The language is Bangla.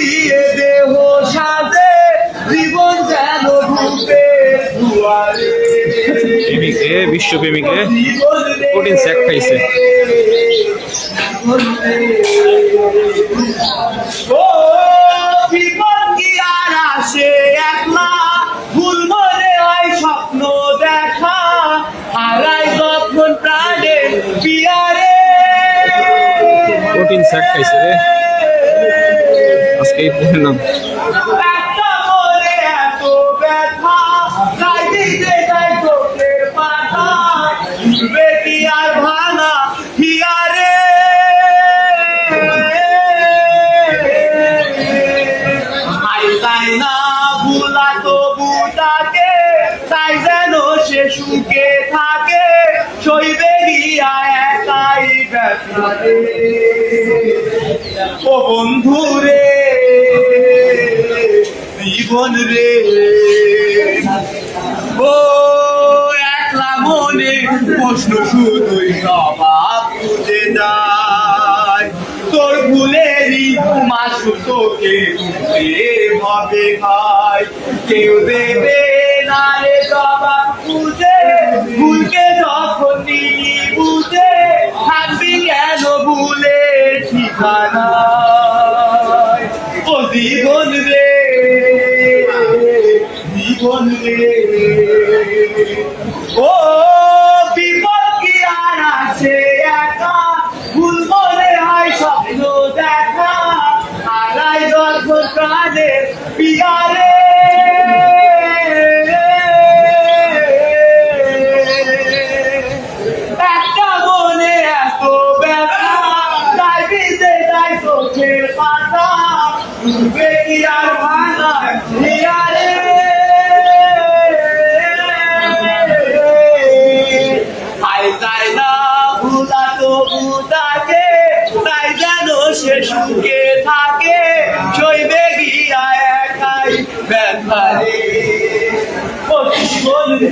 ধুইয়ে দেহ সাজে জীবন যেন রূপে দুয়ারে প্রেমিকে বিশ্বপ্রেমিকে প্রোটিন স্যাক খাইছে। ও জীবন কি আর আসে একলা ভুল মনে হয় স্বপ্ন দেখা হারাই যখন প্রাণে পিয়ারে প্রোটিন স্যাক খাইছে রে আজকে এই পরিণাম। একটা মনে এত ব্যথা তাই দিতে যাই চোখের পাতা বেটি আর ভাঙা হিয়ারে আই যাই না ভুলা তো বুটাকে তাই যেন সে সুখে থাকে সইবে গিয়া একাই ব্যথা রে ও বন্ধু রে জীবন রে ও একলা মনে প্রশ্ন শুধুই জবাব খুঁজে যায় তোর ভুলেরই মাসু তোকে উঠতে হবে ভাই কেউ দেবে না রে জবাব খুঁজে ভুলকে যখন নিলি বুঝে থাকবি কেন ভুলে ঠিকানা ও জীবন রে জীবন রে ও বিপদ কি আর আসে একা ভুল মনে হয় স্বপ্ন দেখা হারাই যখন প্রাণে পিয়ারে একটা মনে এত ব্যথা তাই দিতে যাই চোখের পাতা ডুবে কি আর ভাঙা হিয়ারে আই যাই না ভুলা তো বুটাকে তাই যেন সে সুখে থাকে সইবে গিয়া একাই ব্যথা রে ও জীবন রে